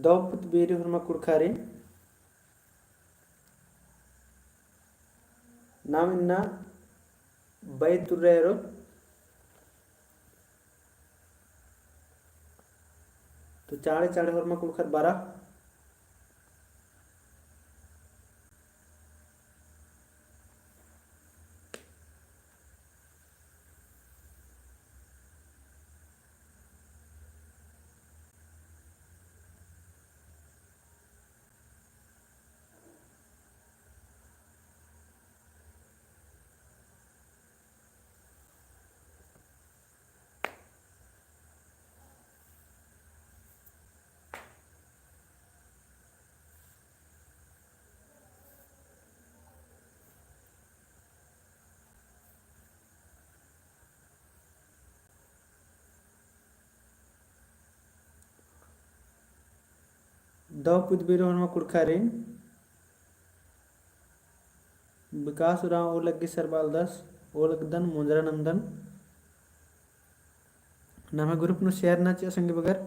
दौपुत berry Hurma कुड़खारे नाम इन्ना बैतुर्रेरो तो चाड़े चाड़े हुरमा कुड़खार बारा दौपुत बेरी हुरमा कुड़खारे विकास उराव ओलग्गी सरबाल दस ओलगदन मुंजरा नंदन nama grup nu share na cia sangi bagar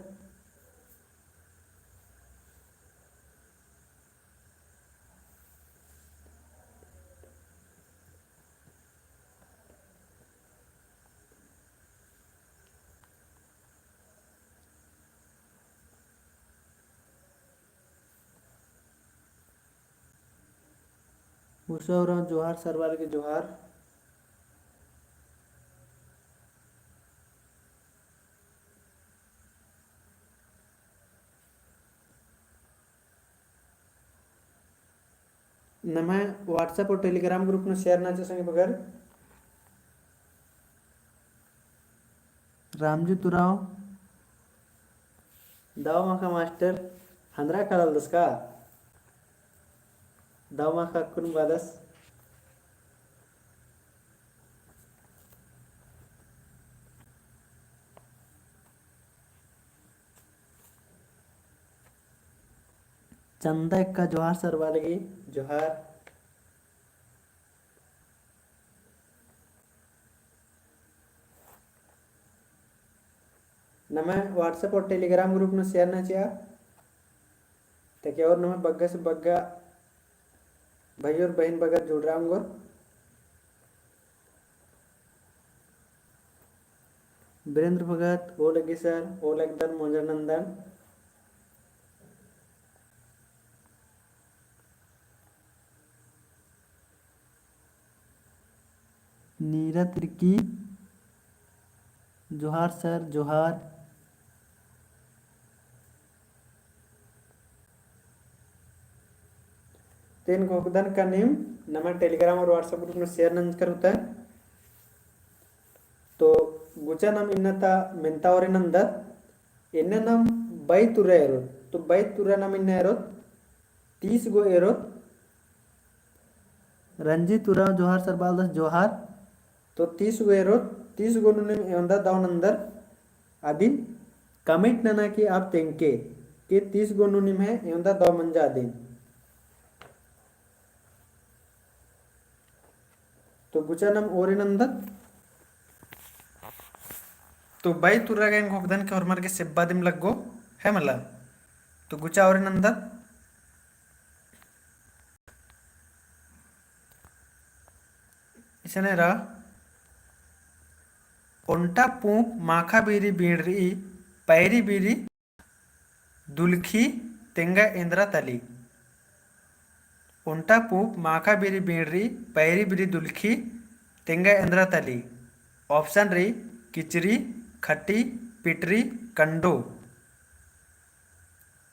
Usha Oraon जोहार सरवाल के जोहार नमः व्हाट्सएप और टेलीग्राम ग्रुप में शेयर ना संगे बगर रामजी तुराव दाव माखा मास्टर हंद्रा काल दस का दाव माखा कुन बादस चंदा का जोहार सर वाले जोहार नमः व्हाट्सएप और टेलीग्राम ग्रुप में शेयर ना चाहिए ताकि और नमः बग्गा से बग्गा भाई और बहन बगैर जुड़ रहा हूँ वीरेंद्र भगत ओ लगी सर ओ लगदन मोजरनंदन नीरा तिर्की जोहार सर जोहार तीन गोगदन का नेम नमः टेलीग्राम और व्हाट्सएप ग्रुप में शेयर नहीं कर होता है तो गुचा नाम इन्नता मेंता और नंदर इन्ने नाम बाई तुरा एरो तो बाई तुरा नाम इन्ने एरो 30 गो एरो रंजीत तुरा जोहार सरबाल दस जोहार तो 30 गो एरो 30 गो नुने एंदा दावन अंदर आदिन कमेंट नना कि आप तेंके कि 30 गो नुने में एंदा दाव मंजा आदिन तो गुचा नाम ओरे नंदर तो बाई तुरा गैंग होगदन के हरमर के सेब्बा दिम लगो है मला तो गुचा ओरे नंदर इसने रहा ओंटा पूप माखा बीरी बीड़ी पैरी बीरी दुलखी तेंगा इंद्रा तली ओंटा पूप माखा बीरी बीड़ी पैरी बीरी दुलखी तेंगा इंद्रा तली ऑप्शन री किचरी खट्टी पिटरी कंडो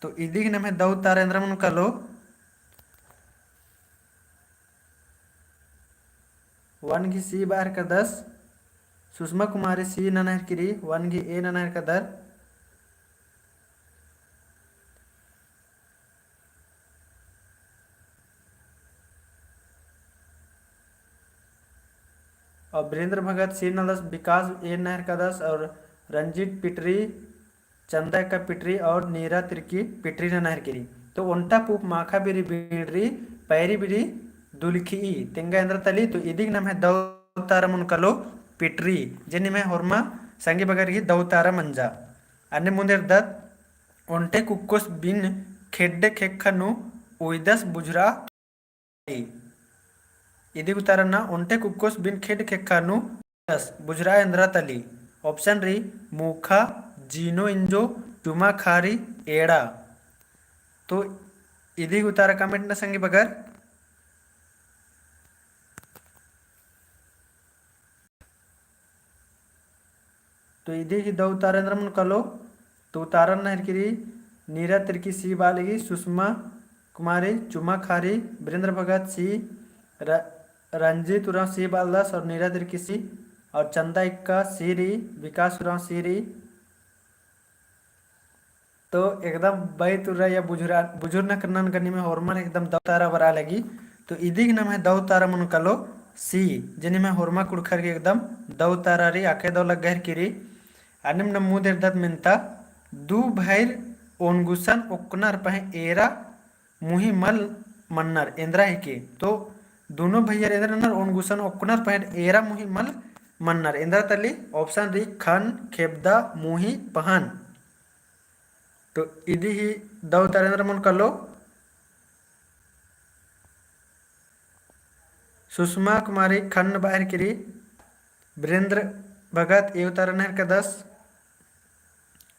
तो इदी नमे दौ तारेंद्र मन कलो वन की सी बार का 10 सुषमा कुमारी सी ननहर किरी वन की ए ननहर का दर और वीरेंद्र भगत सी नलस विकास ए नहर का 10 और रंजीत पिटरी चंदा का पिटरी और नीरा तिर्की पिटरी नहर किरी तो ओंटा पूप माखा बिरी बीड़ी पैरी बिरी दुलखी तेंगा इंद्र तली तो इदिग नम है दौतारा मुन कलो पिटरी जेनि में होरमा संगी बगर की दौतारा मंजा अन्य मुंदेर दत ओंटे कुक्कोस बिन खेड्डे खेक्खनु उइदस बुझरा इदी उतारना ओंटे कुक्कोस बिन खेड खेक्खानु उइदस बुझरा इंद्रा तली ऑप्शन री मूखा जीनो इंजो चुमा खारी एड़ा तो इदी उतारा कमेंट न संगी बगर तो इदी ही दो उतारेंद्र मन कलो तो उतारन नहरकिरी नीरा तिरकी सी बालिगी सुषमा कुमारी चुमा खारी वीरेंद्र भगत सी रंजीत उराव सी बालदास और नीरा तिरकी सी और चंदा इक्का सीरी विकास उराव सीरी तो एकदम बैत उरा या बुजुर न करना गनी में हॉर्मोन एकदम दो तारा बरा लगी तो इदी नाम है दो तारा मन कलो सी जिनी में हॉर्मा कुड़खर के एकदम दो तारा री आके दो लग गहर किरी अनिम नमूद इर्दत मिनता दू भैर ओनगुसन ओकनर पहे एरा मुही मल मन्नर इंद्रा ही के तो दोनों भैया इंद्र नर ओनगुसन ओकनर पहे एरा मुही मल मन्नर इंद्रा तली ऑप्शन री खन खेबदा मुही पहन तो इदी ही दो तारेंद्र मन कलो सुषमा कुमारी खन बाहर किरी वीरेंद्र भगत ए उतारा नहर का 10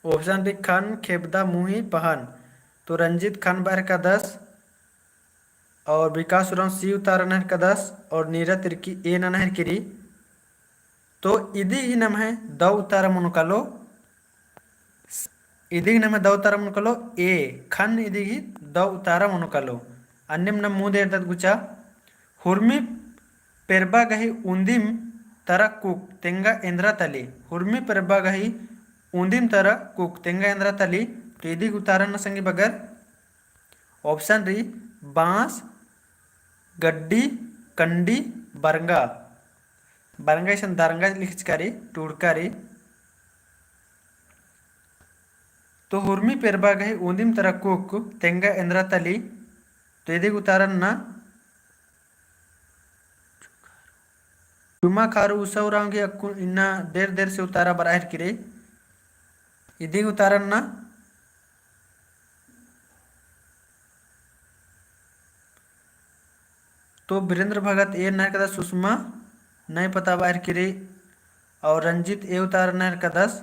ऑप्शन डी खन खेबदा मुही पहन तो रंजीत खान बाहर का 10 और विकास उराव सी उतारा नहर का 10 और नीरा तिरकी ए नहर किरी तो इदी ही नाम है दो उतारा मन कलो इदी नाम है दो उतारा मन कलो ए खन इदी ही दो उतारा मन कलो अन्यम नम मुदे इर्दत गुचा हुर्मी पेरबा गही उंदिम तरा कुक तेंगा इंद्रा तली हुर्मी पेरबा गही उंदिम तरा कुक तेंगा इंद्रा तली तो इदी उतारन संगी बगर ऑप्शन री बांस गड्डी कंडी बरंगा बरंगा इसन दरंगा लिखचकारी टूड़कारी तो हुर्मी पेरबा गही उंदिम तरा कुक तेंगा इंद्रा तली तो इदी उतारन ना चुमा खारू उसवरांगी अक्कु इन्ना देर देर से उतारा बराहर किरे इदी उतारन ना तो वीरेंद्र भगत ए नहर का 10 सुषमा नहीं पता बाहर किरे और रंजीत ए उतारा नहर का 10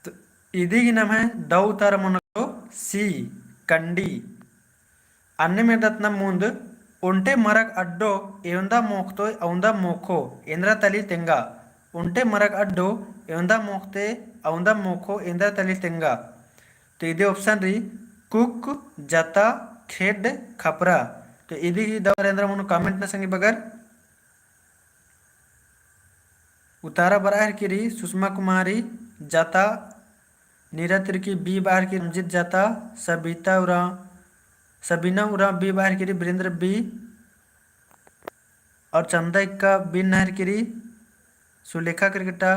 तो इदी की नाम है दो उतारा मोनको सी कंडी अन्य में दत्ना मुंद उंटे मरक अड्डो एवंदा मोक्तो औंदा मोखो इंद्रा तली तेंगा उंटे मरक अड्डो एवंदा मोक्ते औंदा मोखो इंद्रा तली तेंगा तो इदे ऑप्शन री कुक जता खेड खपरा तो इदी ही दवरेंद्र मुनु कमेंट न संगी बगर उतारा बराहर किरी सुषमा कुमारी जता नीरा तिरकी बी बाहर की रंजित जता सबीना उरा बी बाहर किरी वीरेंद्र बी और चंदा इक्का बी नहर किरी सुलेखा क्रिकेटा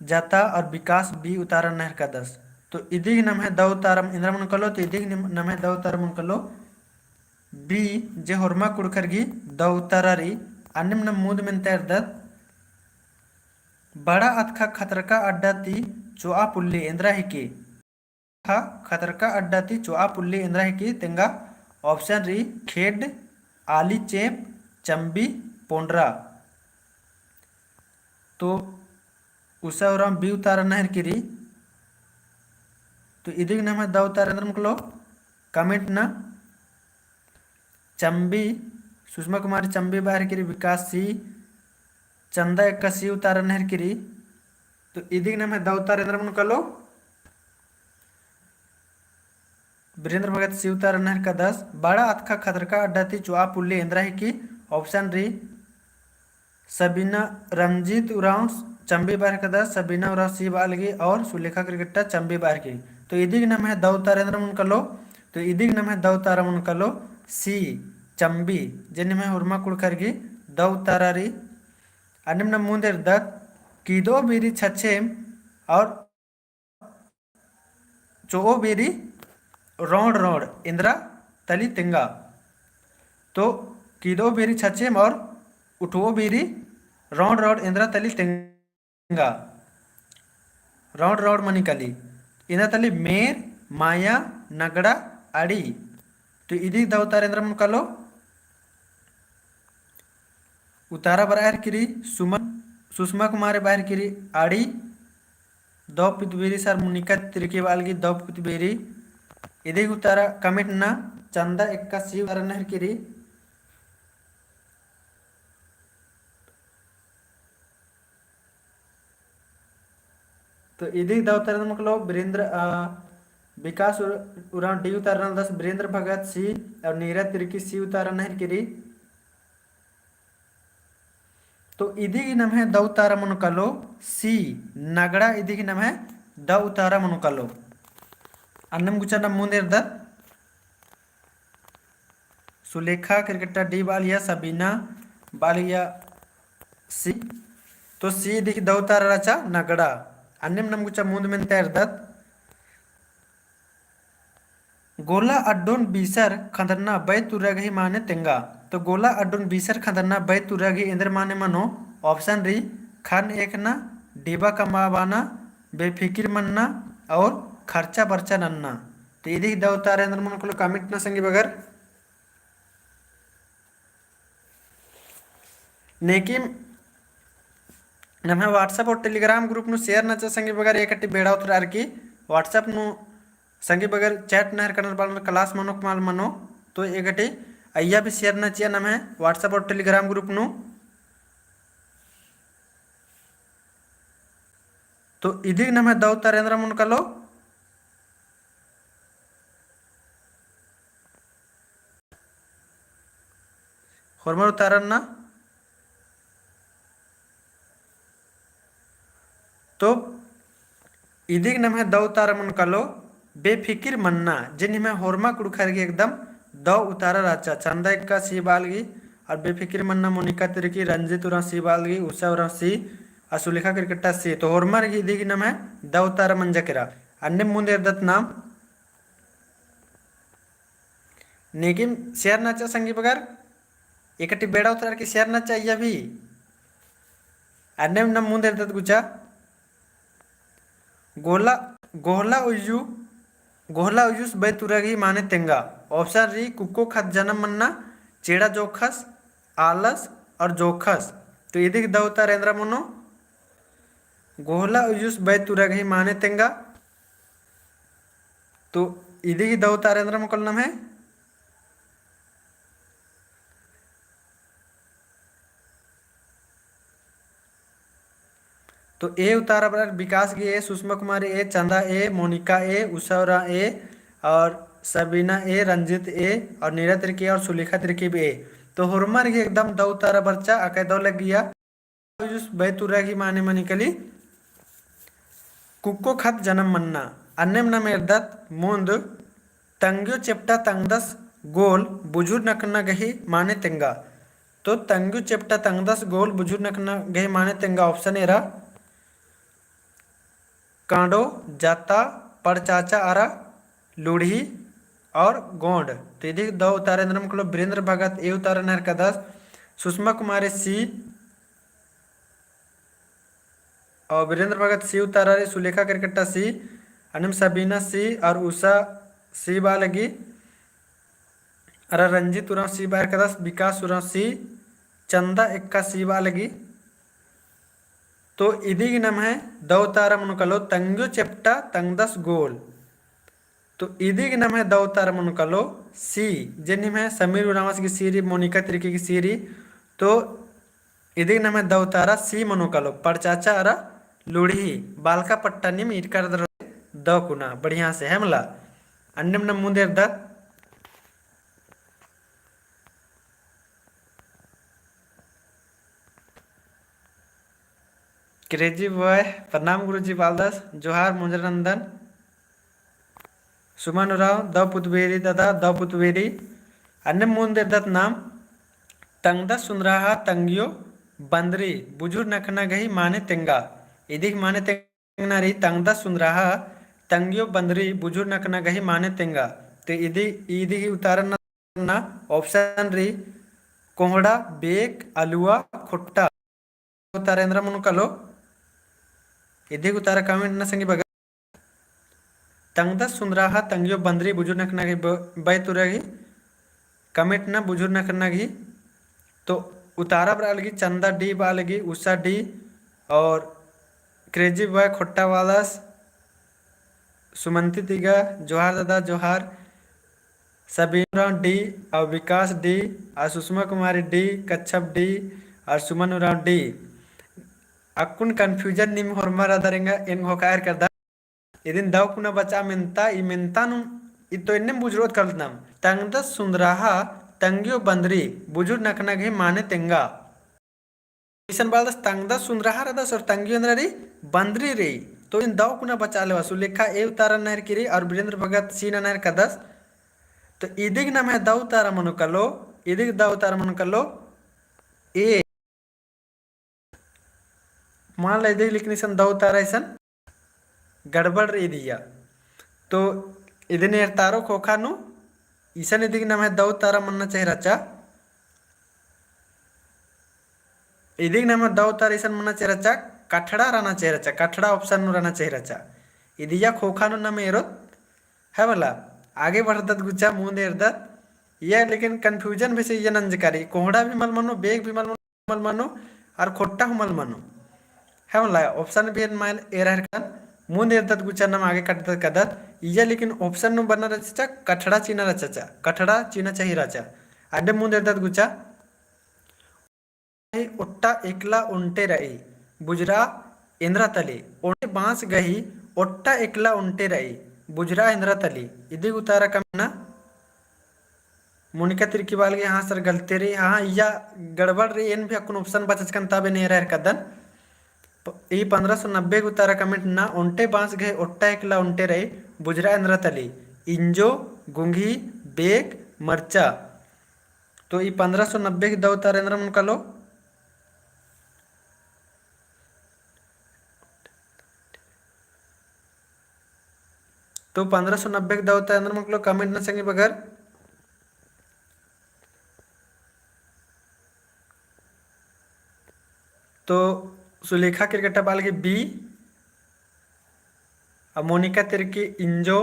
जाता और विकास बी उतारा नहर का 10 तो इदी की नाम है दो उतारा इंद्रा मन कलो तो इदी की नाम है दो उतारा मन कलो बी जे होरमा कुड़खरगी दो उतारा री अन्यम नम मूद में तैरदत बड़ा अतखा खतरका अड्डा ती चोआ पुल्ली इंद्रा ही की खतरका अड्डा ती चोआ पुल्ली इंद्रा ही की तेंगा ऑप्शन री खेड आली चेप चंबी पोंडरा तो उषा और बी उतारा नहर किरी तो इदी नाम है दो उतारा मुकलो कमेंट ना चंबी सुषमा कुमारी चंबी बाहर किरी विकास सी चंदा एक सी उतारा नहर किरी तो इदी नाम है दो उतारा मुकलो वीरेंद्र भगत सी उतारा नहर का 10 बड़ा अतखा खतरका अड्डा थी चुआ पुल्ली इंद्रा ही की ऑप्शन री सबीना रंजीत उराव चंबी बाहर का 10 सबीना उराव सी बालगी और सुलेखा क्रिकेटा चंबी बाहर की तो इदी नाम है दो तारेंद्र मन कलो तो इदी नाम है दो तारा मन कलो सी चंबी जिन में हुर्मा कुड़खरगी दो तारा री अन्यम न मुंदेर दत कीदो बीरी छछेम और चो बीरी रोड रोड इंद्रा तली तिंगा तो कीदो बेरी छचेम और उठो बेरी रोड रोड इंद्रा तली तिंगा ರೌಂಡ್ ರೌಂಡ್ ಮನಿಕಲಿ ಇನತಲ್ಲಿ ಮೇರ್ ಮಾಯಾ ನಗಡ ಅಡಿ तो इदी दवतारेंद्र मन कलो उतारा बाहर किरी सुमन सुषमा कुमार बाहर किरी आड़ी दो पुतबेरी सर मुनिका तिरकी वालगी दो पुतबेरी इदी उतारा कमिट ना चंदा एक्का सी उतारा किरी तो इदी दवतारेंद्र मन कलो वीरेंद्र विकास उराव डी उतारना दस वीरेंद्र भगत सी और नीरज तिरकी सी उतारना है किरी तो इदी की नाम है द उतारा मनुकलो सी नगड़ा इदी की नाम है द उतारा मनुकलो अन्नम गुचा नम मुंदेर the Sulekha cricketer D Ballia Sabina Ballia सी तो सी इदी की द उतारा रचा नगड़ा अन्नम नम गुचा मुंद में तैर दत गोला अड्डोन बीसर खंदरना बै तुरगही माने तेंगा तो गोला अड्डोन बीसर खंदरना बै तुरगी इंद्र माने मनो ऑप्शन री खन एक ना डिबा कमावाना बेफिकिर मनना और खर्चा बर्चा नन्ना तो इदी दवतार इंद्र मन को कमिट ना संगी बगर नेकिम नम्हे व्हाट्सएप और टेलीग्राम ग्रुप नु शेयर न संगी बगर एकटी बेड़ा उतरार की व्हाट्सएप नु संगी बगर चैट नहर करने वाले क्लास मनो कमाल मनो तो एक अय्या भी शेयर ना चाहिए नाम है व्हाट्सएप और टेलीग्राम ग्रुप नु तो इदी नाम है दौ तारेंद्र मन कलो hormon उतारना तो इदी नाम है दौ तारा मन कलो बेफिकिर मन्ना जिन में होरमा कुड़खर की एकदम दो उतारा राचा चंदा का सी बालगी और बेफिकिर मन्ना मोनिका तिरकी रंजित उरा सी बालगी उषा उरा सी और सुलेखा क्रिकेटा सी तो होरमा की इदी की नाम है दो उतारा मंजकेरा अन्य मुंदे दत्त नाम नेकिम शेयर नाचा संगी बगर एकटी बेड़ा उतार की शेयर नाचा या भी अन्य नम मुंदे दत्त गुचा गोला गोहला उयु गोहला उयुस बै तुरगी माने तेंगा ऑप्शन री कुको खत जन्म मन्ना चेड़ा जोखस आलस और जोखस तो इदी दवता रेंद्र मनो गोहला उयुस बै तुरगी माने तेंगा तो इदी दवता रेंद्र मकल नाम है तो ए उतारा बराबर विकास की ए सुषमा कुमारी ए चंदा ए मोनिका ए उषा ए और सबीना ए रंजित ए और नीरज तिरकी और सुलेखा तिरकी भी ए तो हुरमर की एकदम दो उतारा बच्चा अकैदो लग गया बैतुरा की माने मनी कली कुक्को खत जन्म मन्ना अन्य न मेरदत मुंद तंग्यो चेप्टा तंगदस गोल बुजुर नकना गही माने तेंगा तो तंग्यो चेप्टा तंगदस गोल बुजुर नकना गही माने तेंगा ऑप्शन एरा कांडो जाता पड़चाचा आरा लूढ़ी और गोंड तो यदि दो उतारे को वीरेंद्र भगत ए उतारा नहर का 10 सुषमा कुमारी सी और वीरेंद्र भगत सी उतारा रे सुलेखा क्रिकेटा सी अनिम सबीना सी और उषा सी बालगी अरा रंजित उरा सी बार का 10 विकास उरा सी चंदा एक्का सी बालगी तो इदी की नाम है दो तारा मनुकलो तंग्यो चेप्टा तंगदस गोल तो इदी की नाम है दो तारा मनुकलो सी जिन में समीर उरावस की सीरी मोनिका तिरकी की सीरी तो इदी की नाम है दो तारा सी मनुकलो पड़चाचा अरा लूढ़ी बालका पट्टा निम इटकर दो कुना बढ़िया से है मला अन्यम नम मुंदेर द क्रेजी बॉय प्रणाम गुरुजी बालदास जोहार मुंजरनंदन सुमन राव द पुतबेरी दादा द पुतबेरी अन्य मुंदे दत्त नाम तंगदा सुनराहा तंगियो बंदरी बुजुर नखना गही माने तेंगा इदिक माने तेंगना री तंगदा सुनराहा तंगियो बंदरी बुजुर नखना गही माने तेंगा तो इदी इदी उतारना ना ऑप्शन री कोहड़ा बेक अलुआ खुट्टा उतारेंद्र मनु कलो इधी उतारा कमेंट न संगी बगा तंगदा सुंदराहा तंगियो बंदरी बुजुर नखनागी बैतुरगी कमेंट न बुजुर नखनागी। तो उतारा बालगी चंदा डी बालगी उषा डी और crazy boy Khotta Wallace Sumanti तिगा जोहार दादा जोहार सबीन उराव डी और विकास डी और सुषमा कुमारी डी कच्छप डी और सुमन उराव डी अक्कुन कन्फ्यूजन निम होरमा रदरेंगा इन होकार करदा इदिन दाव पुना बचा मिनता ई मिनतानु इतो इन्ने बुजुर्ग कलतनम तंगदा सुंदराहा तंगियो बंदरी बुजुर्ग नखनगे माने तेंगा इसन बालदस तंगदा सुंदराहा रदस और तंगियो अंदरी बंदरी रे तो इन दाव पुना बचा लेवा सुलेखा ए उतारा नहर किरी और वीरेंद्र भगत सीना नहर कदस तो इदिग नाम है दाव उतारा मनु कलो इदिग दाव उतारा मनु कलो ए मान ला इदिग लिखनी सन दाव उतारा इसन गड़बड़ रे दिया तो इदने तारो खोखानु ईसन इदिग नाम है दाव तारा मनना चाहिए रचा इदिग नाम है दाव तारा ईसन मनना चाहिए रचा कठड़ा रहना चाहिए रचा कठड़ा ऑप्शन नु रहना चाहिए रचा इदिया खोखानु नाम एरोत है वाला आगे बढ़त गुच्चा मुंह देरदत ये लेकिन कंफ्यूजन भी से ये नंजकारी कोहड़ा भी मल मनो बेग भी मल मनो और खोट्टा मल मनो है वाला ऑप्शन भी माइल एरर kan मुंद इरदत गुच्चा नाम आगे कटदत कदत इया लेकिन ऑप्शन नु बना रचा कठड़ा चीना रचा कठड़ा चीना चाहिए रचा अड्डे मुंद इरदत गुच्चा ओट्टा एकला उंटे रही बुजरा इंद्रा तली ओटे बांस गही ओट्टा एकला उंटे रही बुजरा इंद्रा तली इदी उतारा कमना मोनिका तिरकी बाल के हाँ सर गलती रही हाँ या गड़बड़ रही इन भी अकुन ऑप्शन बचकन ताबे नहीं रह कदन ई 1590 उतारा कमेंट ना उंटे बांस गए ओट्टा एकला उंटे रहे बुजरा इंद्रा तली इंजो गुंगी बेग मरचा तो ई 1590 की दो उतारा इंद्र मन कलो तो 1590 की दो उतारा इंद्र मन कलो कमेंट ना संगे बगर तो सुलेखा क्रिकेट बाल की बी मोनिका तिरकी इंजो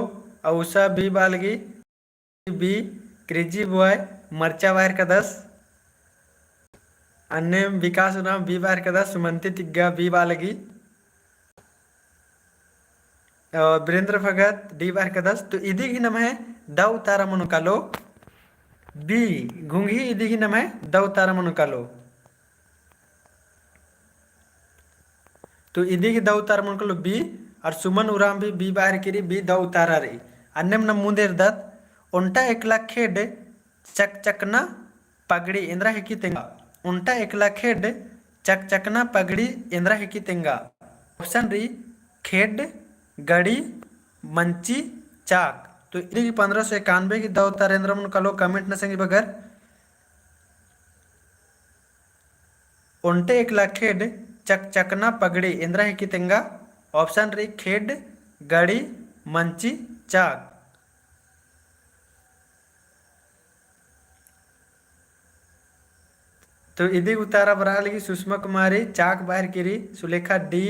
औसा बी बाल की बी क्रेजी बॉय मर्चा वायर का 10 अन्य विकास नाम बी वायर का 10 सुमंती तिग्गा बी बाल की वीरेंद्र भगत डी वायर का 10 तो इदी की नाम है द उतारा मनुकालो बी घुंगी इदी की नाम है द उतारा मनुकालो तो इदी की द उतारा मनुकालो बी और सुमन उराम भी बी बाहर किरी बी द उतारा रही अन्यम न मुंदेर दत उंटा एकला खेड चक चकना पगड़ी इंद्रा हिकी तेंगा उंटा एकला खेड चक चकना पगड़ी इंद्रा हिकी तेंगा ऑप्शन री खेड गड़ी मंची चाक तो इदी की 1591 की द उतारा इंद्रा मन कलो कमेंट न संगी बगर उंटे एकला खेड चक चकना पगड़ी इंद्रा हिकी तेंगा ऑप्शन री खेड गड़ी मंची चाक तो इदी उतारा बराल की सुषमा कुमारी चाक बाहर किरी सुलेखा डी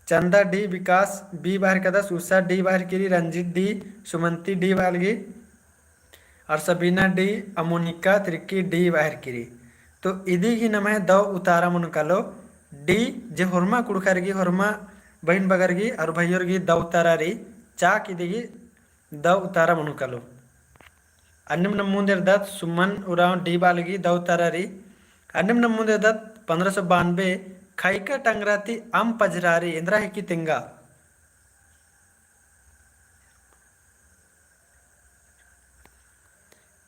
चंदा डी विकास बी बाहर कदा उषा डी बाहर किरी रंजीत डी सुमंती डी बालगी और सबीना डी अमोनिका त्रिकी डी बाहर किरी तो इदी की नम है द उतारा मन कालो डी जे होरमा कुड़खरगी होरमा बहन बगरगी और भैयोरगी द उतारा री चाक इदिगी द उतारा मनु कलो अन्यम नमूंदेर दत सुमन उराव डी बालगी द उतारा री अन्यम नमूंदेर दत 1592 खाइका टंगराती अम पजरारी इंद्रा हिकी तिंगा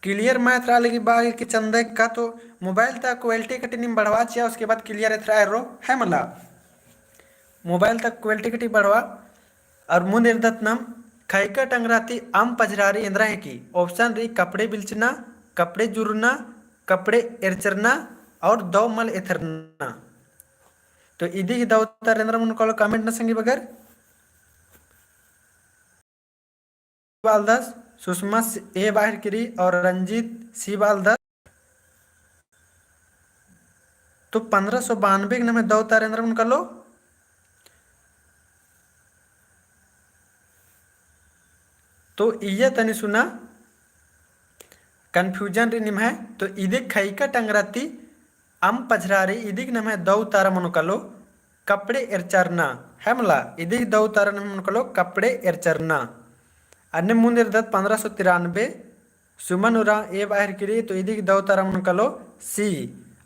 क्लियर मैथ रहा लगी बाग के चंदे का तो मोबाइल तक क्वालिटी कटिंग बढ़वा चाहिए उसके बाद क्लियर रो है मला मोबाइल तक क्वालिटी कटी बढ़वा और मुंद इर्दतनम खाइका टंगराती अम पजरारी इंद्रा है की ऑप्शन री कपड़े बिलचना कपड़े जुरना कपड़े एरचरना और दो मल एथरना तो इदी ही दौतर इंद्र मन कॉल कमेंट न संगी बगर बालदास सुषमा ए बाहर किरी और रंजीत सी बालदास तो 1592 के नाम दो तारेंद्र मन कर लो तो इया तनी सुना कन्फ्यूजन री निम है तो इदिक खैका टंगराती अम पझरारी इदिक नम है दौ तारा मनुकलो कपड़े एर्चरना हेमला इदिक दौ तारा नम मनुकलो कपड़े एर्चरना अन्य मुंदिर दत्त 1593 सुमन उरा ए बाहर किरी तो इदिक दौ तारा मनुकलो सी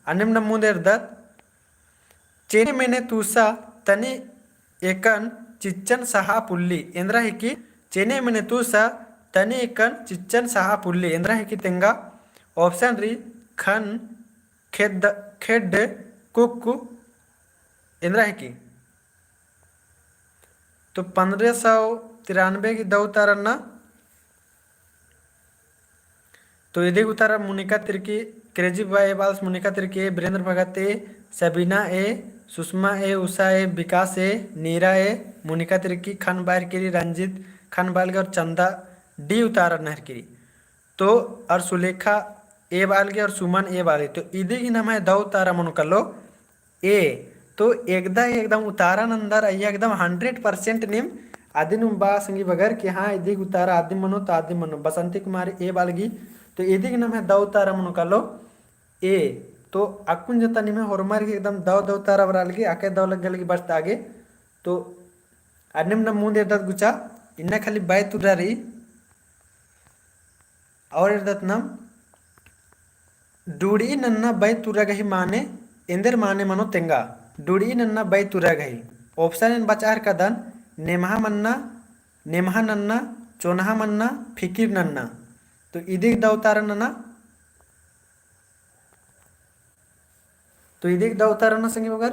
अन्य नम मुंदिर दत्त चेने मैंने तूसा तनी एकन चिच्चन सहा पुल्ली इंद्रा है कि चेने मैंने तूसा तनी एकन चिच्चन सहा पुल्ली इंद्रा है कि तेंगा ऑप्शन री खन खेड खेड कुक इंद्रा है कि तो 1593 की दो उतारना तो इधे उतारा मुनिका तिर्की क्रेजी बाय बाल्स मुनिका तिर्की वीरेंद्र भगत ए सबीना ए सुषमा ए उषा ए विकास ए नीरा ए मुनिका तिर्की खान बाहर किरी रंजित खान बालगे और चंदा डी उतारा नहर किरी तो और सुलेखा ए बालगे और सुमन ए बालगे तो इधे की नाम है दो उतारा मनुकलो ए तो एकदम उतारा नंदर अय्या एकदम 100% निम आदि नुम बा संगी बगर कि हाँ इधे उतारा आदि मनो तो आदि मनो बसंती कुमारी ए बालगी तो इधे की नाम है दो उतारा मनुकलो ए तो अकुन जता निमे होरमार की एकदम दो दो तारा बरालगी आके दो लग गलगी बस आगे तो अन्यम न मुंदे दत गुचा इन्ना खाली बाय तुरारी और इरदत नम डूड़ी नन्ना बाय तुरागही माने इंदर माने मनो तेंगा डूड़ी नन्ना बाय तुरागही ऑप्शन इन बचार कदन नेमहा मन्ना नेमहा नन्ना चोनहा मन्ना फिकिर नन्ना तो इदिक दो तारा नन्ना तो इदिक दो तारा ना संगी बगर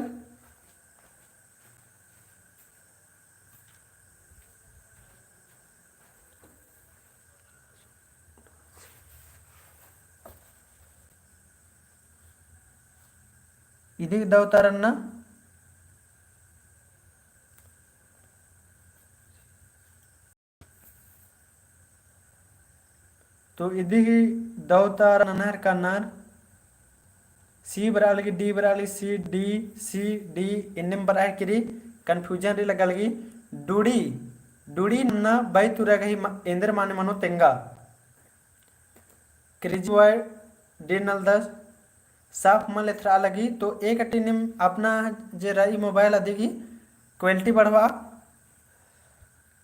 इदिक दो तारा ना तो इदिक दो तारा नहर का नार सी बरालगी डी बराली सी डी इन्नम बरा किरी कन्फ्यूजन री लगलगी डूड़ी डूड़ी नन्ना बाई तुरागही इंदर माने मनो तेंगा क्रिजवाय डी नलदस साफ मन लेथरा लगी तो एक टीनिम अपना जे रही मोबाइल अदिगी क्वालिटी बढ़वा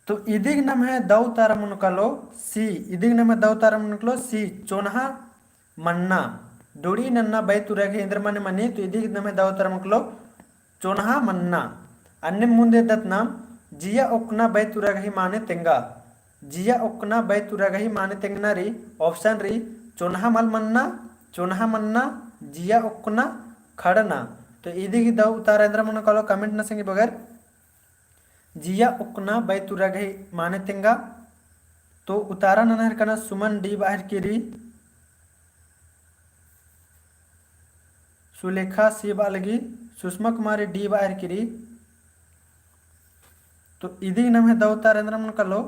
तो इदिग नम है दौ तारा मनुकलो सी इदिग नम है दौ तारा मनुकलो सी चोनहा मन्ना डूड़ी नन्ना बाई तुरागही इंदर माने मनी तो इदिग नम है दौ तारा मनुकलो चोनहा मन्ना अन्य मुंदे दत नाम जिया ओकना बाई तुरागही माने तेंगा जिया ओकना बाई तुरागही माने तेंगना री ऑप्शन री चोनहा मल मन्ना चोनहा मन्ना जिया ओकना खड़ना तो इदी की दो उतारा इंद्र मन कलो कमेंट न संगे बगैर जिया ओकना बाई तुरागही माने तेंगा तो उतारा ननहर कना सुमन डी बाहर किरी सुलेखा सी बालगी सुषमा कुमारी डी बाहर किरी तो इदी नाम है दो उतारा इंद्र मन कलो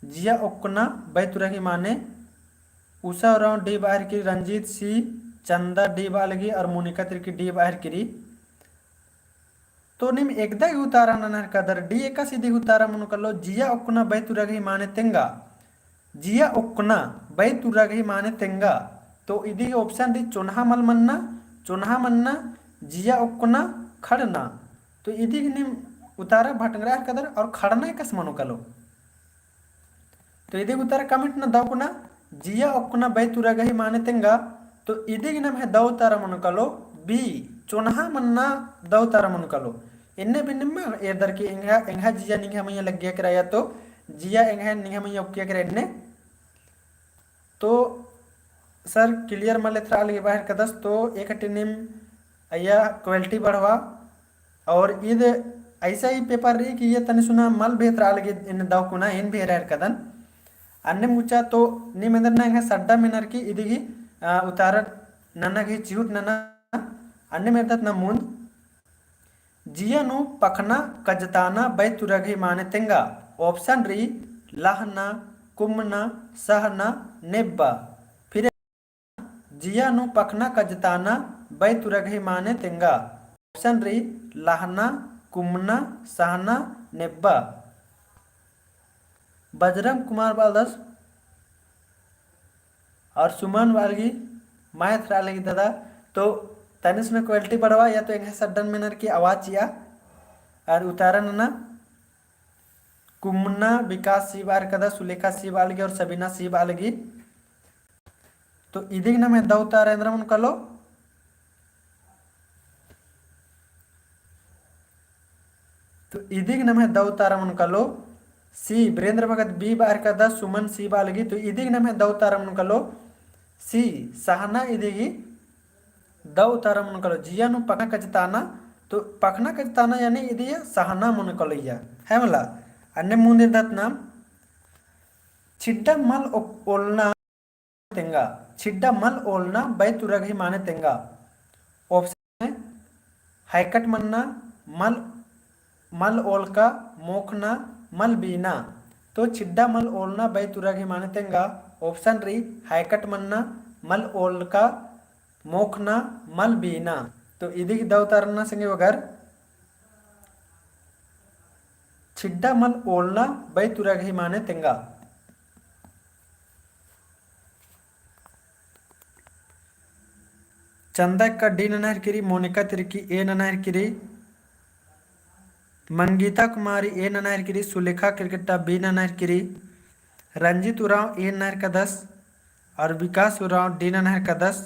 जिया ओकना बाई तुरागही माने उषा और डी बाहर की रंजीत सी चंदा डी बालगी और मोनिका तिर्की डी बाहर किरी तो निम एकदा ही उतारा ननहर कदर डी एका सीधी उतारा मनु कलो जिया ओकना बाई तुरागही माने तेंगा जिया ओकना बाई तुरागही माने तेंगा तो इदी ऑप्शन दी चोनहा मल मन्ना जिया ओकना खड़ना तो इदी निम उतारा भटंगरा कदर और खड़ना एकस मनु कलो तो इदी उतारा कमेंट न दाव कुना जिया ओकना बाई तुरागही माने तेंगा तो इदिग नम है दौ तारा मनुकलो बी चोनहा मन्ना दौ तारा मनुकलो इन्ने बिन्निम एदर की एंगा जिया निंगा मैया लग गया कराया तो जिया एंगा निंगा मैया ओके करे इन्ने तो सर क्लियर मलेत्रा आलगे बाहर कदस तो एक टिनिम अया क्वालिटी बढ़वा और ईद ऐसा ही पेपर रही कि ये तने सुना मल बेहतर आलगे इन दौ कुना इन भी रहर कदन अन्य मुचा तो निमेंदर ना सड्डा मिनर की इदिगी उतारा नन्ना की चिहुट नन्ना अन्य मेरदत न मुंद जिया नु पखना कजताना बाई तुरागही माने तेंगा ऑप्शन री लहना कुमना सहना नेब्बा फिर जिया नु पखना कजताना बाई तुरागही माने तेंगा ऑप्शन री लहना कुमना सहना नेब्बा बजरंग कुमार बालदस और सुमन वालगी मैथ रालगी दादा तो तनिष में क्वालिटी बढ़वा या तो एक सडन मेनर की आवाज या और उतारन ना कुमना विकास सी बार कदा सुलेखा सी बालगी और सबीना सी बालगी तो इदिग ना मैं दौतार इंद्रमन कलो तो इदिग ना मैं दौतार मन कलो सी वीरेंद्र भगत बी बार कदा सुमन सी बालगी तो इदिग ना मैं दौतार मन कलो सी सहना इदिगी दौतार मन कलो जिया नु पखना कजताना तो पखना कजताना यानी इदी सहना मन कलैया है मला अन्य मुंदे दत नाम छिड्डा मल ओलना तेंगा छिड्डा मल ओलना बै तुरग ही माने तेंगा ऑप्शन है हैकट मन्ना मल मल ओलका मोखना मल बीना तो छिड्डा मल ओलना बै तुरग ही माने तेंगा ऑप्शन री हैकट मन्ना मल ओलका मोखना मल बीना तो इदी दवतारना संगे वगर छिड्डा मल ओलना बै तुरग ही माने तेंगा चंदा का डी ननहर किरी मोनिका तिरकी ए ननहर किरी मंगीता कुमारी ए ननहर किरी सुलेखा क्रिकेटा बी ननहर किरी रंजित उराव ए ननहर का 10 और विकास उराव डी ननहर का 10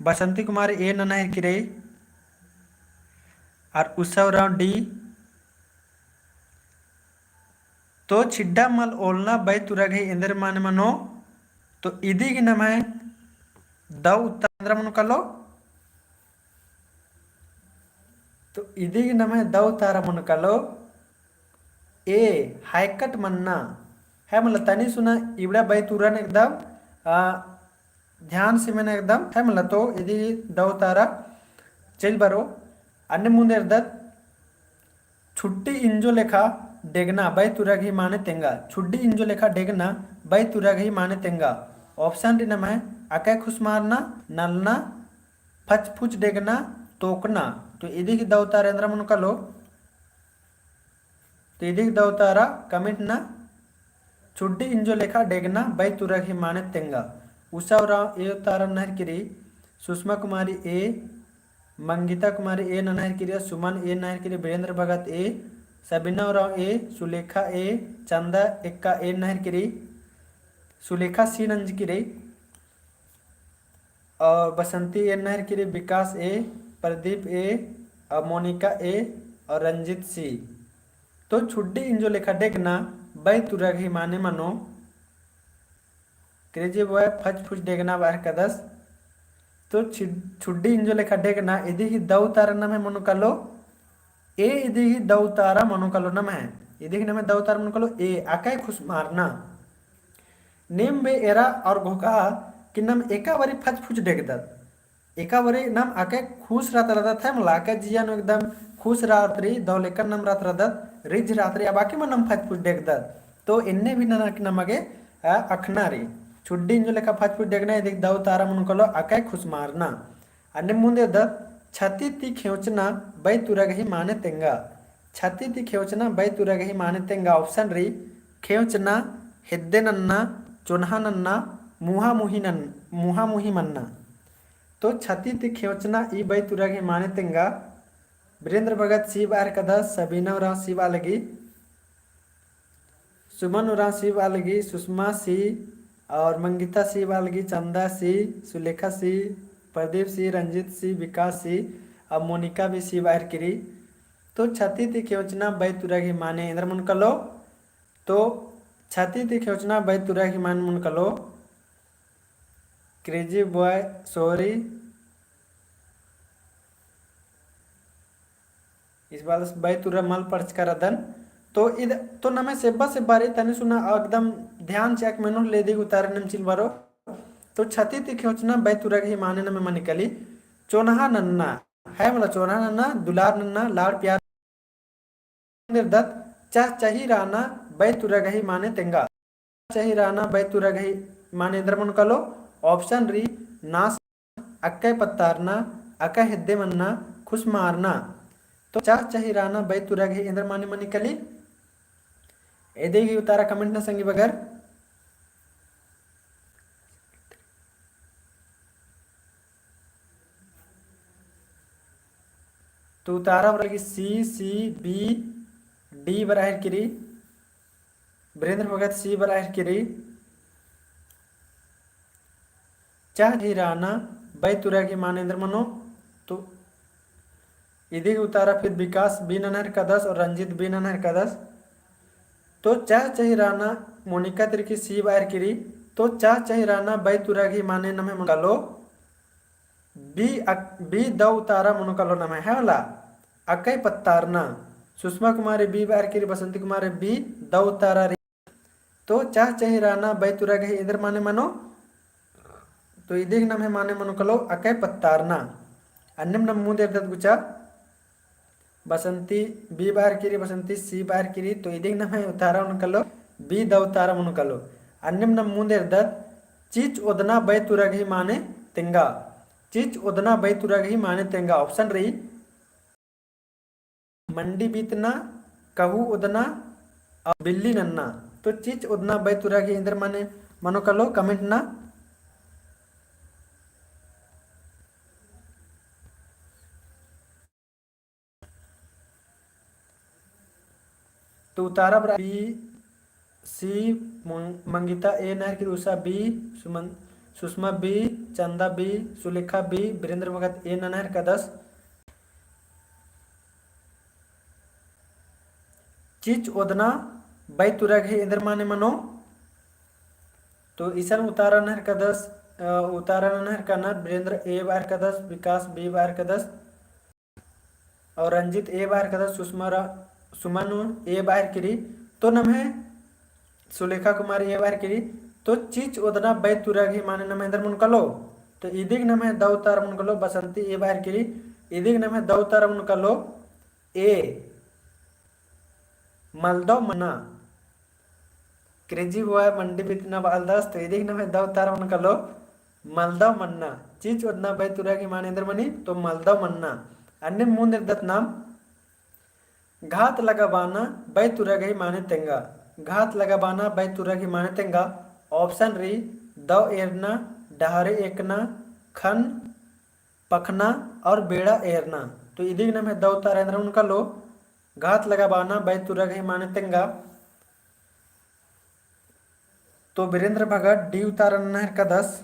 बसंती कुमारी ए ननहर किरी और उषा उराव डी तो छिड्डा मल ओलना बै तुरग है इंद्र मान मनो तो इदी की नम है दव उत्तर मन कलो तो इदी की नम है दव तारा मन कलो ए हाइकट मन्ना है मतलब तनी सुना इबड़ा बै तुरन एकदम ध्यान से मैंने एकदम है मतलब तो इदी दव तारा चल बरो अन्य मुंदे छुट्टी इंजो लेखा डेगना बै तुरग ही माने तेंगा छुट्टी इंजो लेखा डेगना बै तुरग ही माने तेंगा ऑप्शन डी नम है अकै खुश मारना नलना फच फुच डेगना तोकना तो इदी की दवतारा इंद्र मन कलो तो इदी की दवतारा कमिट ना छुट्टी इंजो लेखा डेगना बै तुरग ही माने तेंगा उषा राव ए तारा नहर किरी सुषमा कुमारी ए मंगीता कुमारी ए ननहर किरी सुमन ए नहर किरी वीरेंद्र भगत ए सबीना राव ए सुलेखा ए चंदा एक्का ए नहर किरी सुलेखा सी नंज किरी और बसंती ए नहर किरी विकास ए प्रदीप ए और मोनिका ए और रंजित सी तो छुड्डी इंजो लेखा डेगना बै तुरग ही माने मनो क्रेजी बॉय फच फुच डेगना बाहर का 10 तो छुड्डी इंजो लेखा डेगना इदी ही दव तारा नम है मनो कलो ए इदी ही दव तारा मनो कलो नम है इदी ही नम है दव तारा मनो कलो ए आकाय खुश मारना नेम बे एरा और घोका कि नम एका बारी फच फुच डेगदत एका बारी नम आकाय खुश रात रदत है मला आकाय जिया नो एकदम खुश रात्रि दौलेकर नम रात रदत रिज रात्रि बाकी में नम फच फुच डेगदत तो इन्ने भी नमगे अखना री छुड्डी इंजो लेखा फच फुच डेगना इदी दव तारा मनो कलो आकाय खुश मारना अन्य मुंदे द छती ती खेवचना बै तुरग ही माने तेंगा छती ती खेवचना बै तुरग ही माने तेंगा ऑप्शन री खेवचना हिद्दे नन्ना चुन्हा नन्ना मुहा मुही मन्ना तो छती ती खेवचना ई बै तुरग ही माने तेंगा वीरेंद्र भगत सी बार कदा सबीना उराव सी बालगी सुमन उराव सी बालगी सुषमा सी और मंगिता सी बालगी चंदा सी सुलेखा सी प्रदीप सी रंजित सी विकास सी अब मोनिका भी सी बाहर किरी तो छती ती खेवचना बै तुरग ही माने इंद्र मन कलो तो छती ती खेवचना बै तुरग ही मान मन कलो क्रेजी बॉय सॉरी इस बार बै तुरा मल पर्च कर दन तो इध तो नमे सेब्बा से बारे तने सुना एकदम ध्यान चेक मेनू ले दी उतारे नम चिल बारो तो छती ती खेवचना बै तुरग ही माने नमे मन निकली चोनहा नन्ना है मतलब चोनहा नन्ना दुलार नन्ना लाड़ प्यार निर्दत चाह चाही राना बै तुरग ही माने तेंगा चाही राना बै तुरग ही माने इंद्र मन कलो ऑप्शन री नास अक्के पत्तारना अक्का हिद्दे मन्ना खुश मारना तो चाह चाही राना बै तुरग ही इंद्र माने मन निकली एदेगी उतारा कमेंट ना संगी बगर तो उतारा बरगी सी सी बी डी बराहर किरी वीरेंद्र भगत सी बराहर किरी चाह राना बै तुरागी मानेंद्र मनो तो इधे उतारा फिर विकास बी ननहर का 10 और रंजीत बी ननहर का 10 तो चाह चाही राना मोनिका तिरकी सी बाहर किरी तो चाह चाही राना बै तुरागी माने नमे मंगालो बी द उतारा मुनकलो नमे है वाला अकई पत्तारना सुषमा कुमारी बी बाहर किरी बसंती कुमारी बी द उतारा तो चाह चाही राना बै तुरागी इधर माने मनो तो इधे नाम है माने मनो कलो अकई पत्तारना अन्यम नम मुंदे गुचा बसंती बी बाहर किरी बसंती सी बाहर किरी तो इधे नाम है उतारा उनकलो बी द उतारा मुनकलो अन्यम नम मुंदे चीच उदना बै तुरागी माने तिंगा चीच उदना बै तुरागी माने तेंगा ऑप्शन रही मंडी बीतना कहू उदना और बिल्ली नन्ना तो चीच उदना बै तुरागी इंदर माने मनो कलो कमेंट ना तो उतारा बी सी मंगिता ए नहर की Usha B Sushma B Chanda B Sulekha B Virendra भगत ए नहर का 10 चीच ओदना बै तुरागी इंदर माने मनो तो ईसन उतारा नहर का 10 उतारा नहर का नर वीरेंद्र ए बार का 10 विकास बी बार का 10 और रंजित ए बार का 10 सुमन ए बाहर किरी तो नम है सुलेखा कुमारी ए बाहर किरी तो चीच उदना बै तुरागी माने नम इंदर मुनकलो तो इदिग नम है द उतारा मुनकलो बसंती ए बाहर किरी इदिग नम है द उतारा मुनकलो ए मलदो मना क्रेजी हुआ मंडी बितना बालदास तो इदिग नम है द उतारा मुनकलो मलदो मन्ना चीच उदना बै तुरागी माने इंदर मनी तो मलदो मन्ना अन्य मुंदर दत्त नाम घात लगाबाना बै तुरागी माने तेंगा घात लगाबाना बै तुरागी माने तेंगा ऑप्शन री द एरना डहारे एकना खन पखना और बेड़ा एरना तो इदी नाम है द उतारा उनका लो घात लगाबाना बै तुरागी माने तेंगा तो वीरेंद्र भगत डी उतारा नहर का 10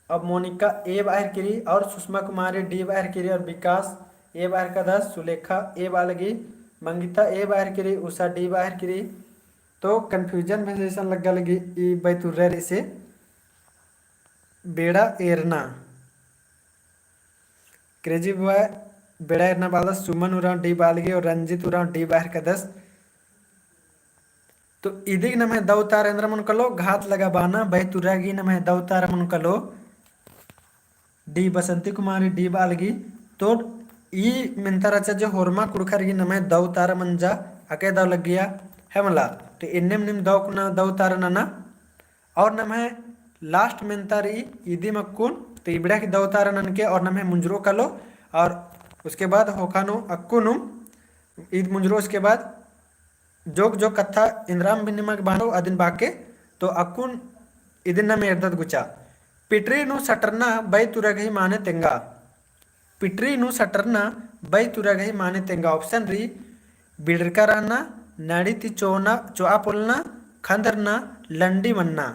अब मोनिका ए बाहर किरी और सुषमा कुमारी डी बाहर किरी और विकास ए बाहर का 10 सुलेखा ए बालगी मंगिता ए बाहर किरी उषा डी बाहर किरी तो कंफ्यूजन में जैसा लग लगी ई बैतुर्र से बेड़ा एरना क्रेजी बॉय बेड़ा एरना बाल सुमन उराव डी बालगी और रंजित उराव डी बाहर का 10 तो इदी नम है द उतारा इंद्र मन कलो घात लगा बाना बैतुरागी नम है द उतारा मन कलो डी बसंती कुमारी डी बालगी तो ई मिंतराचा जो होरमा कुड़खरगी नमे दव तारा मंजा अके दव लग गया है मला तो इन्नेम निम दव कुना दव तारा नना और नमे लास्ट मिंतारी ईदी मक्कुन तो इबड़ा की दव तारा नन के और नमे मुंजरो कलो और उसके बाद होकानो अक्कुनुम ईद मुंजरो उसके बाद जोग जो कथा इंद्राम बिन्निमक बानो अदिन बाके तो अक्कुन इदिन नमे एर्दत गुचा पिटरी नु सटरना बै तुरगही माने तेंगा पिटरी नु सटरना बै तुरगही माने तेंगा ऑप्शन री बिडरका रहना नाड़ी ती चोना चोआ पुलना खंदरना लंडी मन्ना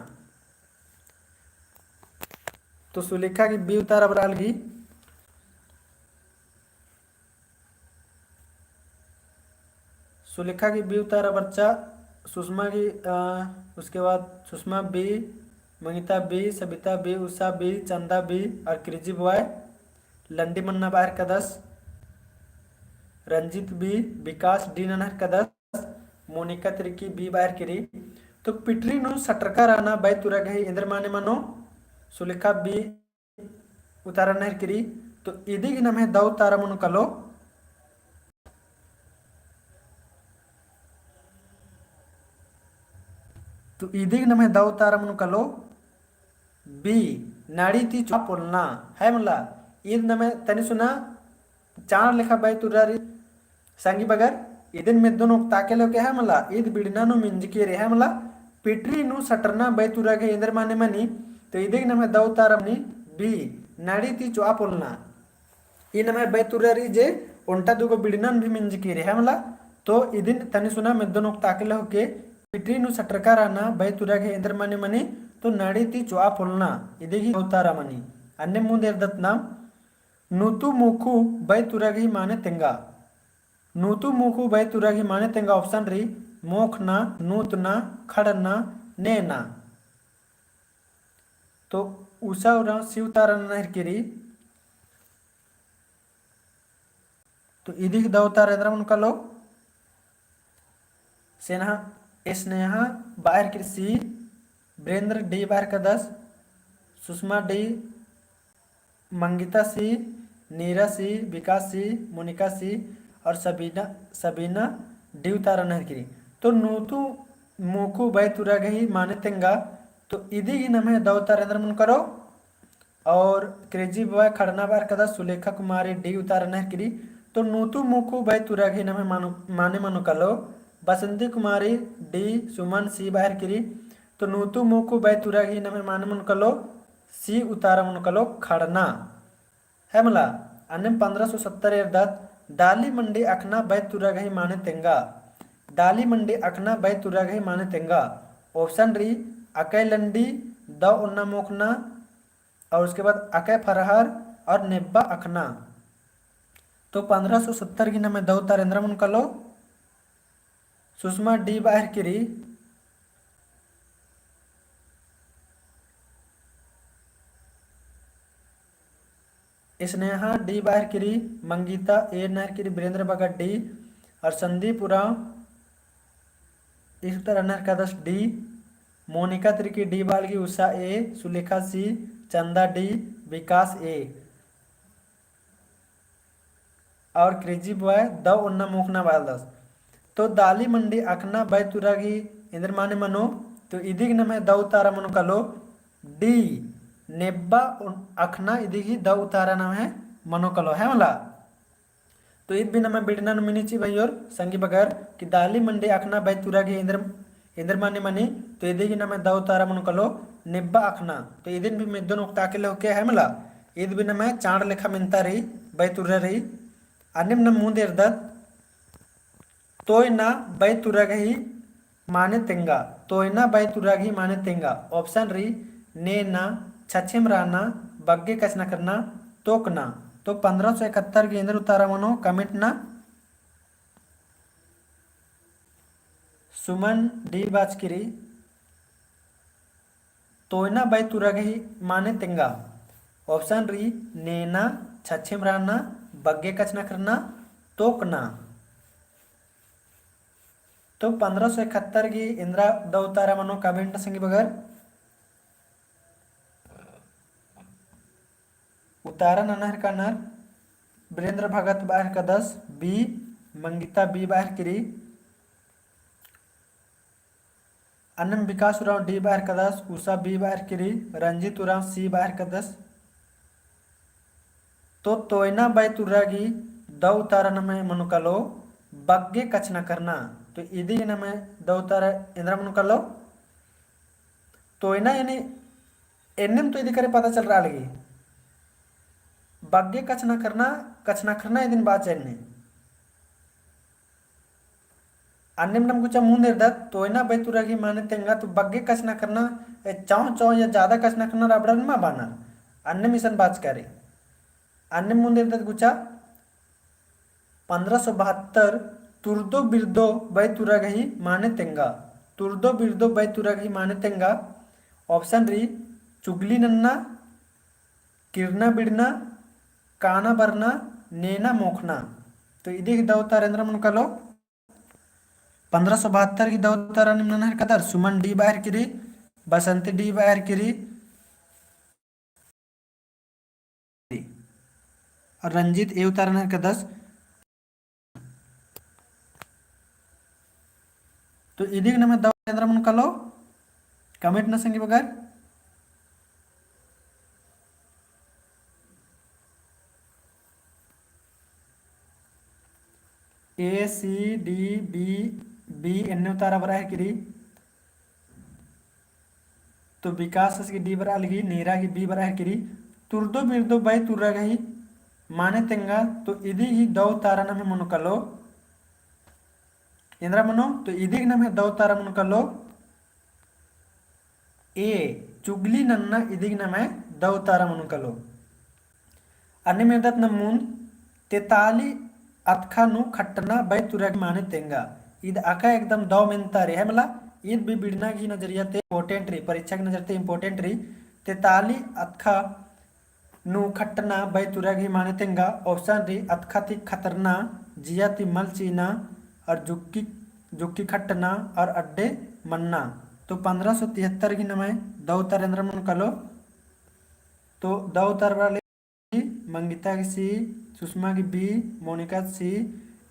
तो सुलेखा की बी उतारा बराल की सुलेखा की बी उतारा बच्चा सुषमा की उसके बाद सुषमा बी मंगिता बी सबिता बी उषा बी चंदा बी और क्रिजी बॉय लंडी मन्ना बाहर का 10 रंजित बी विकास डी ननहर का 10 मोनिका तिरकी बी बाहर किरी तो पिटरी नु सटरका रहना बै तुरा गई इंद्र माने मनो सुलेखा बी उतारा नहर किरी तो इदी की नाम है दौ तारा मनु कलो तो इदी की नाम है दौ तारा मनु कलो बी नाड़ी ती चुआ पोलना है मला ईद नमे तनी सुना चार लेखा बाई तुरारी सांगी बगर इदिन मेदोन ताकेलो के है मला ईद बिड़नानु मिंजके रे है मला पिटरी नु सटरना बैतुरागे इंदर माने मनी तो इदिग नमे दवतारमनी बी नाड़ी ती चुआ पोलना इन नमे बैतुरारी जे उंटा दुगो बिड़नान भी मिंजके रे है मला तो इदिन तनी सुना मेदोन ताकेलो के पिटरी नु सटरका राना बैतुरागे इंदर माने मनी तो नाड़ी ती चुआ पोलना इदिगी दवतारमनी अन्य मुंदेर दत्नाम नूतु मुखु बैतुरागी माने तेंगा नूतु मुखु बैतुरागी माने तेंगा ऑप्शन री मोखना नूतना खड़ना नेना तो उषा और शिवतारण नहरकिरी तो इदिक दवतार इंद्र उनका लो सेना स्नेहा बाहर कृषि ब्रेंद्र डी बाहर का 10 सुषमा डी मंगिता सी नीरा सी विकास सी मोनिका सी और सबीना डी उतारा नहरकिरी तो नूतु मूकु बैतुरा गही माने तेंगा तो इदी ही नमे दवतारेंद्र मन करो और क्रेजी बॉय खड़ना बार कदा सुलेखा कुमारी डी उतारा नहरकिरी तो नूतु मूकु बैतुरा गही नमे माने मनु कलो बसंती कुमारी डी सुमन सी बाहर किरी तो नूतु मूकु बैतुरा गही नमे माने मन कलो सी उतारा मन कलो खड़ना है मला अन्य 1570 एर्दात दाली मंडी अखना बैतुरा गही माने तेंगा दाली मंडी अखना बैतुरा गही माने तेंगा ऑप्शन री अकय लंडी द उन्ना मोखना और उसके बाद अकय फरहर और नेब्बा अखना तो 1570 की नमे दो तारेंद्र मन कलो सुषमा डी बाहर किरी स्नेहा डी बाहर किरी मंगीता ए नहर किरी वीरेंद्र भगत डी और संदीप उराव इस तरह नहर का 10 डी मोनिका त्रिकी डी बालगी उषा ए सुलेखा सी चंदा डी विकास ए और क्रेजी बॉय द उन्ना मोखना बाल 10 तो दाली मंडी अखना बैतुरागी इंद्र माने मनो तो इदिग नमे द उतारा मनो कलो डी नेब्बा अखना इदिगी द उतारा नाम है मनो कलो है मला तो ईद भी नमे बिड़ना मिनीची भाई और संगी बगर कि दाली मंडी अखना बैतुरागी इंद्र माने मनी तो इदिगी नमे द उतारा मनो कलो नेब्बा अखना तो इदिन भी में दोनों ताके लो के है मला ईद भी नमे चांड लेखा मिनता रही बैतुरा रही अन्यम न मुंदे इर्दत तोयना बैतुरागी माने तेंगा तोयना बैतुरागी माने तेंगा ऑप्शन री नेना छछिम राना बग्गे कचना करना तोकना तो 1571 के इंद्र उतारा मनो कमेंट ना सुमन डी बाजकिरी तोयना बैतुरागी माने तेंगा ऑप्शन री नेना छछिम राना बग्गे कचना करना तोकना तो 1571 की इंद्रा द उतारा मनो कमेंट संगी बगर उतारा ननहर का नर वीरेंद्र भगत बाहर का 10 बी मंगिता बी बाहर किरी अन्नम विकास उराव डी बाहर का 10 उषा बी बाहर किरी रंजित उराव सी बाहर का 10 तो तोयना बैतुरागी द उतारा नमे मनुकलो बग्गे कचना करना तो इदी नमे द उतारा इंद्रा मनुकलो तोयना यानी एनम तो इदी करे पता चल रहा लगी बग्गे कचना करना इदिन बात चलने अन्यम नम कुछ मुंह निर्दत तोयना बैतुरागी माने तेंगा तो बग्गे कचना करना चाव या ज्यादा कचना करना राबड़न मा बाना अन्य मिशन बात करे अन्य मुंह निर्दत कुछ 1572 तुर्दो बिरदो बैतुरागी माने तेंगा तुर्दो बिरदो बैतुरागी माने तेंगा ऑप्शन री चुगली नन्ना किरना बिड़ना काना बरना नेना मोखना तो इदी दवतारेंद्र मन कलो 1572 की दवतारा निम्न कदर सुमन डी बाहर किरी बसंती डी बाहर किरी और रंजीत ए उतारा का 10 तो इदी नमे दवतारेंद्र मन कलो कमेंट न संगी बगर ए सी डी बी बी ಎನ್ನೆ ಉತ್ತಾರ ಬರ ಹಾಕಿರಿ तो विकास की डी बरा लगी नीरा की बी बरा हाकिरी तुर्दो बिर्दो बाई तुर्रा गई माने तेंगा तो इदी ही दौ तारा नमे मनुकलो इंद्रा मनो तो इदी नमे दौ तारा मनुकलो ए चुगली नन्ना इदी नमे दौ तारा मनुकलो अन्य मेदत नमून तेताली अतखानु खट्टना बाई तुर्रा माने तेंगा इद आका एकदम दौ मेंतारी है मला ईद भी बिड़ना की नजरिया ते इंपोर्टेंट रही परीक्षा की नजर ते इंपोर्टेंट रही तेताली अतखा नु खट्टना बाई तुरा की माने तेंगा ऑप्शन रही अतखा ती खतरना जिया ती मल चीना और जुक्की जुक्की खट्टना और अड्डे मन्ना तो 1573 की नमय दौ तरेंद्र मन कलो तो दौ तर वाले मंगिता की सी सुषमा की बी मोनिका सी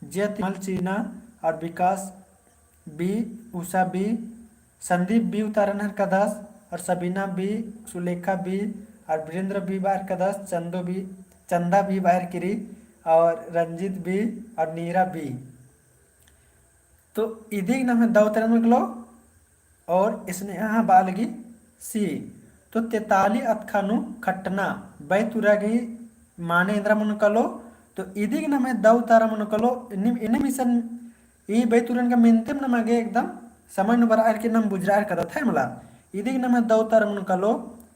जिया ती मल चीना और विकास B Usha B Sandeep B उतारन हर का 10 और सबीना बी सुलेखा बी और वीरेंद्र बी बाहर का 10 चंदा बी बाहर गिरी और रंजीत बी और नीरा बी तो इदी नाम है दो तरह निकलो और इसने यहाँ बालगी सी तो 43 अतखानु खट्टना बै तुरा गई माने इंद्रा मन कलो तो इदी नाम है दौ तारा मन कलो इन्हें मिशन ಈ ಬೈತುರನ್ಗ ಮೆಂತೆಂ ನಮಗೆ एकदम ಸಮನ್ ಬರಾರ್ के ನಮ್ बुजरार कदत है मला इदी नम दौतर मन कलो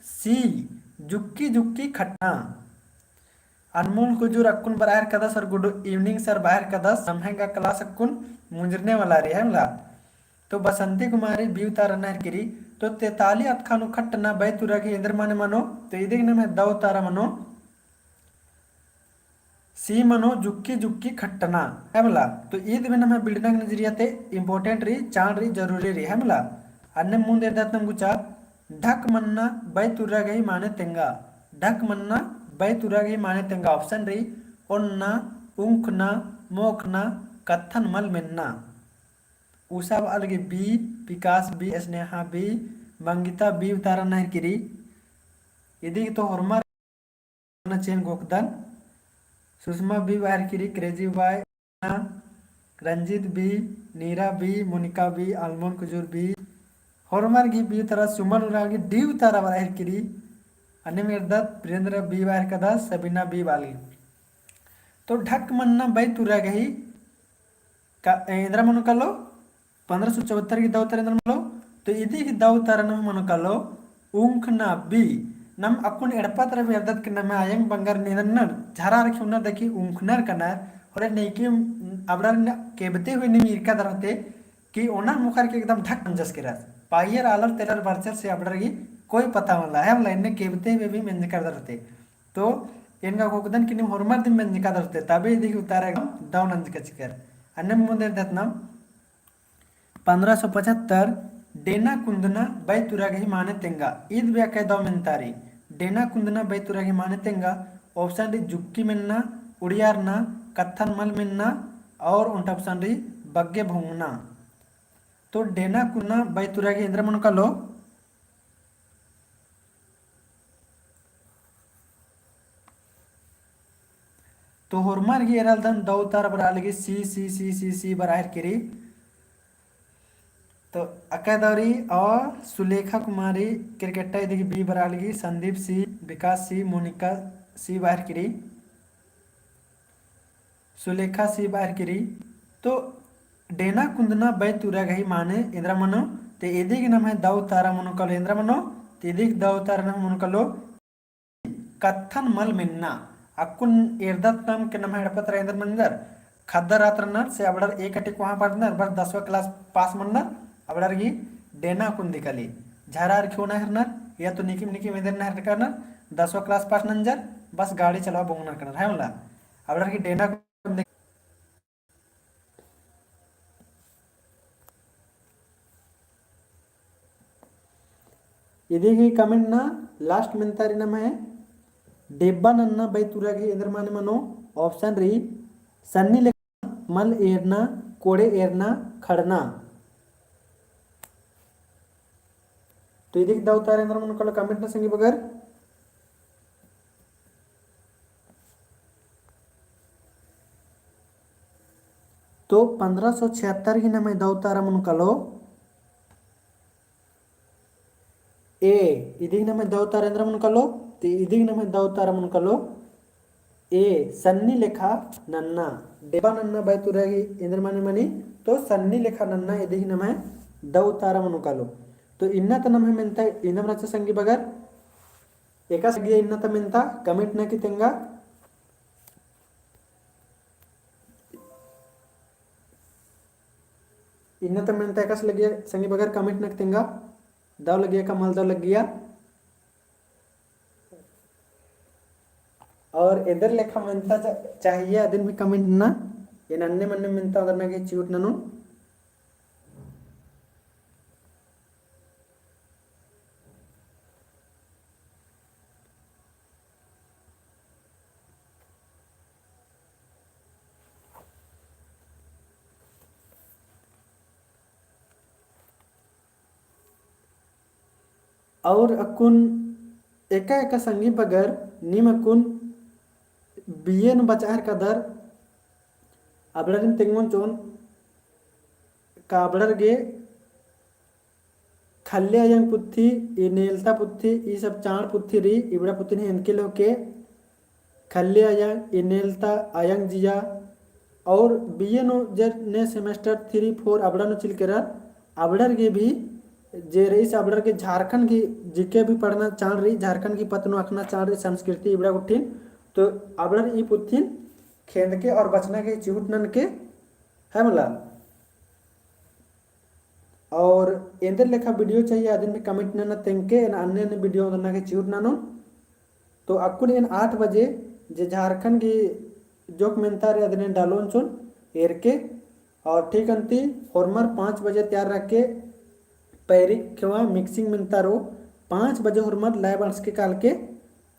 सी जुक्की जुक्की खट्टा अनमोल कुजूर अक्कुन बरार कदा सर गुड इवनिंग सर बाहर कदा समहेगा क्लास अक्कुन मुंजरने वाला रे है मला तो बसंती कुमारी बीवतार नहर गिरी तो 43 अतखानु खट्टना बैतुरा के इंद्र माने मनो तो इदी नम दौतारा मनो सी मनो जुक्की जुक्की खट्टना है मला तो ईद में हमें बिल्डना नजरिया ते इंपोर्टेंट रही चाण रही जरूरी रही है मला अन्य मुंदे दात गुचा ढक मन्ना बै तुरा गई माने तेंगा ढक मन्ना बै तुरा गई माने तेंगा ऑप्शन रही ओन्ना उंखना मोखना कत्थन मल मिन्ना उषा अलगे बी विकास बी स्नेहा बी मंगिता बी उतारा नहीं किरी यदि तो हरमार चेन गोकदन सुषमा बी बाहर गिरी क्रेजी बाय रंजीत बी नीरा बी मोनिका बी आलमोन कुजूर बी हरमार की बी तरह सुमन उरागी डी उतारा बाहर गिरी अन्य मेरदत वीरेंद्र बी बाहर कदा सबीना बी वाली तो ढक मन्ना बाई तुरा गई इंद्रा मनु कलो 1574 की दौ तरह मनो तो इदी की दौ तरह मनु कलो उंखना बी नम अकुन एडपत्र वेदत के नम आयंग बंगर निदन्नर झारा रखी उन्नर देखी उंखनर कनार और नेकी अबडर केबते हुए निमीर का दरते कि ओना मुखर के एकदम ढक अंजस के रस पायर आलर तेलर बरचर से अबडर की कोई पता वाला है मतलब इन्हें केबते हुए भी मेंज कर दरते तो इनका कोकदन कि निम हरमर दिन मेंज का दरते तबे देखी उतारेगा डाउन अंज कचकर अन्य मुंदे दतनम 1575 डेना कुंदना बै तुरागही माने तेंगा ईद व्याख्या दो मिनतारी डेना कुंदना बै तुरागही माने तेंगा ऑप्शन डी जुक्की मिन्ना उड़ियारना कत्थन मल मिन्ना और उन ऑप्शन डी बग्गे भोंगना तो डेना कुंदना बै तुरागही इंद्र मन का लो तो होरमार की एरलदन दो तार बरालगी सी सी सी सी सी बराहर किरी तो अकादौरी और सुलेखा कुमारी क्रिकेट देखिए बी बरालगी संदीप सी विकास सी मोनिका सी बाहर गिरी सुलेखा सी बाहर गिरी तो डेना कुंदना बै तुरा गही माने इंद्र मनो ते एदी के नाम है दौ तारा मनो कलो इंद्र मनो ते एदी दौ तारा नाम मनो कलो कत्थन मल मिन्ना अकुन एर्दत नाम के नाम है पत्र इंद्र मंजर खद्दर रात्रनर से अबडर एक अटिक वहां पढ़नर बर 10वां क्लास पास मनर अबडर की डेना कुंदिकली झारार क्यों ना हरनर या तो निकिम निकिम इधर ना हर करनर 10वां क्लास पास नंजर बस गाड़ी चलाओ बोंगना करनर है मला अबडर की डेना इदी कमेंट ना लास्ट मिनतारी नाम है डेब्बा नन्ना बै तुरागी इंद्र माने मनो ऑप्शन री सन्नी मल एरना कोड़े एरना खड़ना तो इदी दाव तारे इंद्र मन कल कमेंट ना संगी बगर तो तो 1576 की नमे दौतारा मुनकलो ए इदिग नमे दौतारा ಎಂದ್ರ ಮುನ್ಕलो इदिग नमे दौतारा मुनकलो ए सन्नी लेखा नन्ना डेबा नन्ना बैतुरागी इंद्र माने मनी तो सन्नी लेखा नन्ना इदिग नमे दौतारा मुनकलो तो इन्ना तनम मेंता इंदम रच संगी बगर एका सगिया इन्ना तमेंता कमेंट ना की तेंगा इन्ना तमेंता एका लगिया संगी बगर कमेंट ना तेंगा दाव लगिया कमाल दाव लग गया और इधर लेखा मिलता चाहिए अदिन भी कमेंट ना ये नन्ने मन्ने मिलता अगर ना के चूट ननु और अकुन एका एका संगी बगर निम अकुन बिये नु बचार कदर अबलरिन तेंगोन चोन काबलर गे खल्ले अयंग पुत्थी ई नेलता पुत्थी ई सब चाण पुत्थी री इबड़ा पुत्थी ने इनके लोके खल्ले अयंग ई नेलता अयंग जिया और बिये नु जर ने सेमेस्टर 3-4 अबड़ा नु चिल केरा अबड़र गे भी जे रही अबड़र के झारखंड की जिके भी पढ़ना चाण रही झारखंड की पतनु अखना चाण रही संस्कृति इबड़ा उठिन तो अबड़र ई पुत्थिन खेंद के और बचना के चिहुटनन के है मला और इंदर लेखा वीडियो चाहिए आदिन में कमेंट ना तेंके अन्य अन्य वीडियो ना के चिहुट नानो तो अकुन इन 8 बजे जे झारखंड की जोक मेंता रे अदिन डालोन चुन एर के और ठीक अंती होरमर 5 बजे तैयार रख के पैरी खेवा मिक्सिंग मिलता रो 5 बजे होरमर लाइव आंस के काल के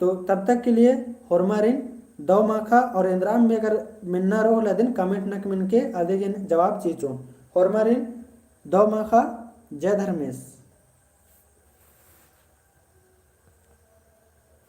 तो तब तक के लिए होरमारिन दो माखा और इंद्राम में अगर मिलना रो लदिन कमेंट नक मिन के आधे जवाब चीचो होरमारिन दो माखा जय धर्मेश।